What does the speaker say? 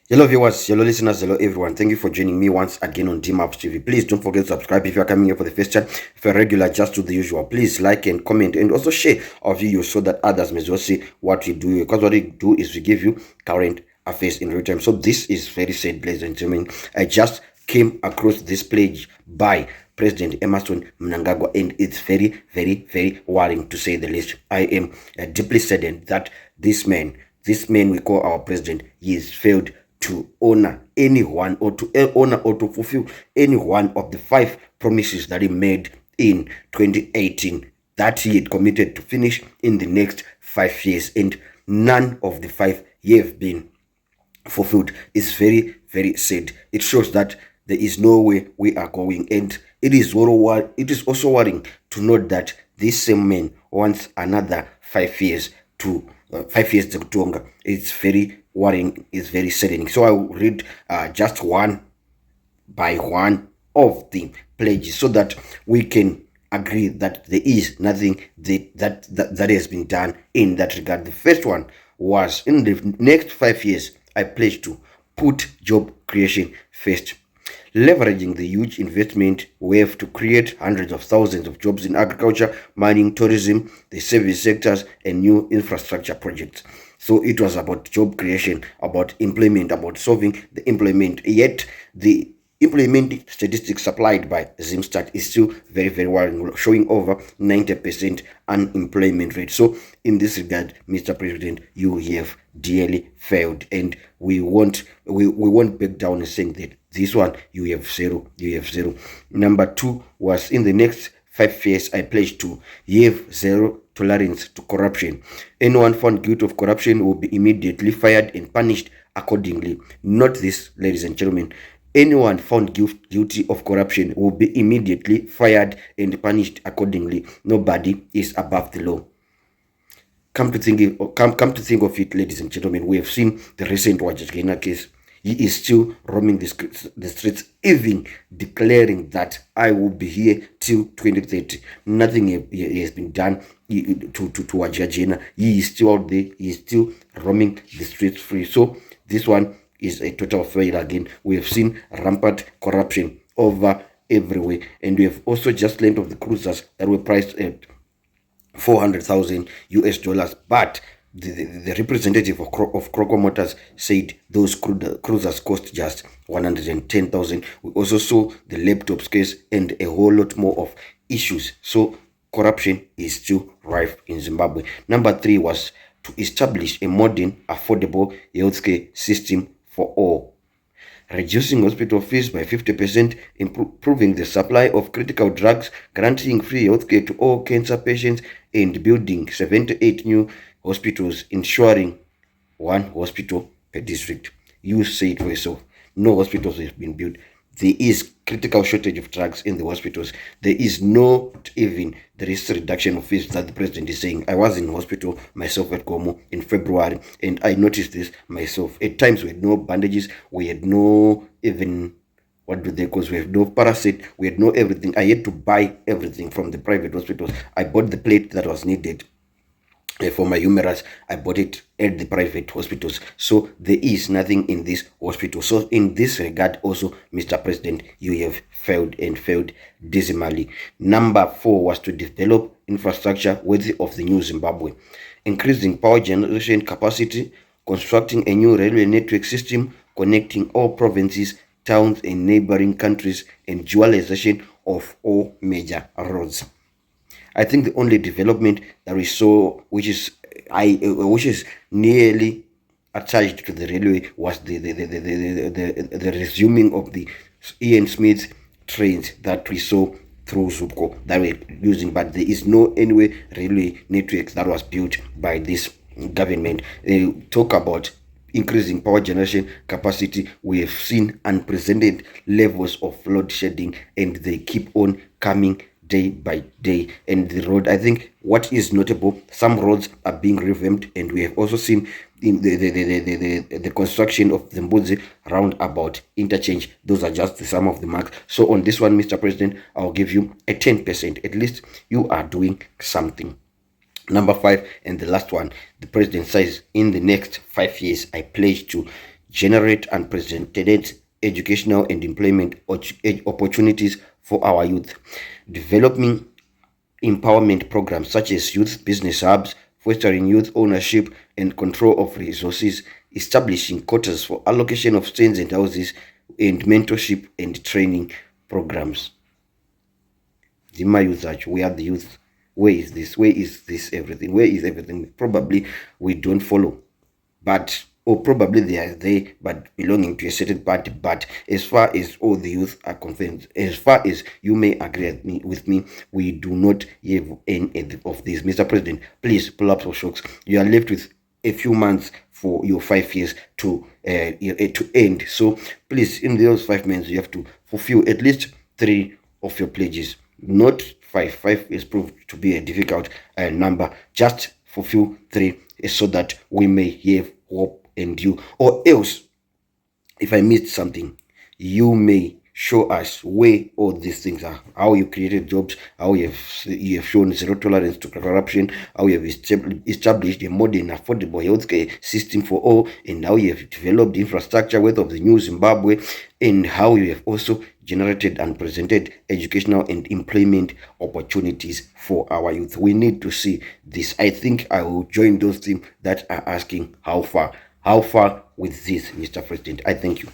Hello viewers, hello listeners, hello everyone. Thank you for joining me once again on DMAPS TV. Please don't forget to subscribe if you are coming here for the first time. If you're regular, just do the usual. Please like and comment and also share our videos so that others may also see what we do. Because what we do is we give you current affairs in real time. So this is very sad, ladies and gentlemen. I just came across this page by President Emmerson Mnangagwa, and it's very, very, very worrying to say the least. I am deeply saddened that this man we call our president, he has failed to honor anyone or to honor or to fulfill any one of the 5 promises that he made in 2018 that he had committed to finish in the next 5 years, and none of the 5 have been fulfilled. It's very, very sad. It shows that there is no way we are going, and it is also worrying to note that this same man wants another 5 years to 5 years to Tonga. It's very worrying. It's very saddening. So I will read just one by one of the pledges so that we can agree that there is nothing that has been done in that regard. The first one was, in the next 5 years, I pledge to put job creation first, leveraging the huge investment wave to create hundreds of thousands of jobs in agriculture, mining, tourism, the service sectors, and new infrastructure projects. So it was about job creation, about employment, about solving the employment. Yet the employment statistics supplied by Zimstat is still very, very worrying, showing over 90% unemployment rate. So in this regard, Mr. President, you have dearly failed, and we won't back down and saying that this one you have zero. Number 2 was, in the next 5 years, I pledge to have zero tolerance to corruption. Anyone found guilty of corruption will be immediately fired and punished accordingly. Note this, ladies and gentlemen. Anyone found guilty of corruption will be immediately fired and punished accordingly. Nobody is above the law. Come to think of it, ladies and gentlemen, we have seen the recent Wajajgena case. He is still roaming the streets, even declaring that I will be here till 2030. Nothing has been done to Wajajgena. He is still out there. He is still roaming the streets free. So this one is a total failure again. We have seen rampant corruption over everywhere, and we have also just learned of the cruisers that were priced at $400,000, but the representative of Croco Motors said those cruisers cost just $110,000. We also saw the laptops case and a whole lot more of issues. So corruption is still rife in Zimbabwe. Number 3 was to establish a modern, affordable healthcare system for all, reducing hospital fees by 50%, improving the supply of critical drugs, granting free healthcare to all cancer patients, and building 78 new hospitals, ensuring 1 hospital per district. You say it for yourself. No hospitals have been built. There is critical shortage of drugs in the hospitals. There is not even the risk reduction of fees that the president is saying. I was in hospital myself at Gomo in February, and I noticed this myself. At times we had no bandages, we had no even, what do they call, we have no parasite, we had no everything. I had to buy everything from the private hospitals. I bought the plate that was needed for my humerus. I bought it at the private hospitals. So there is nothing in this hospital. So in this regard also, Mr. President, you have failed, and failed dismally. Number 4 was to develop infrastructure worthy of the new Zimbabwe, increasing power generation capacity, constructing a new railway network system connecting all provinces, towns, and neighboring countries, and dualization of all major roads. I think the only development that we saw, which is nearly attached to the railway, was the resuming of the Ian Smith trains that we saw through Zupco that we're using, but there is no anyway railway network that was built by this government. They talk about increasing power generation capacity. We have seen unprecedented levels of load shedding, and they keep on coming day by day. And the road, I think what is notable, some roads are being revamped, and we have also seen in the construction of the Mbudzi roundabout interchange. Those are just some of the marks. So on this one, Mr. President, I'll give you a 10%. At least you are doing something. Number 5, and the last one, the president says, in the next 5 years, I pledge to generate unprecedented educational and employment opportunities for our youth, developing empowerment programs such as youth business hubs, fostering youth ownership and control of resources, establishing quotas for allocation of stands and houses, and mentorship and training programs. Zima youth, we are the youth. Where is this? Where is this everything? Where is everything? Probably we don't follow, but or probably they are there but belonging to a certain party. But as far as all the youth are concerned, as far as you may agree with me, we do not have any of these. Mr. President, please pull up your shocks. You are left with a few months for your 5 years to end. So please, in those 5 months, you have to fulfill at least 3 of your pledges, not 5. 5 is proved to be a difficult number. Just fulfill 3 so that we may have hope and you, or else if I missed something, you may show us where all these things are, how you created jobs, how you have shown zero tolerance to corruption, how you have established a modern affordable healthcare system for all, and how you have developed infrastructure worth of the new Zimbabwe, and how you have also generated and presented educational and employment opportunities for our youth. We need to see this. I think I will join those teams that are asking how far with this, Mr. President. I thank you.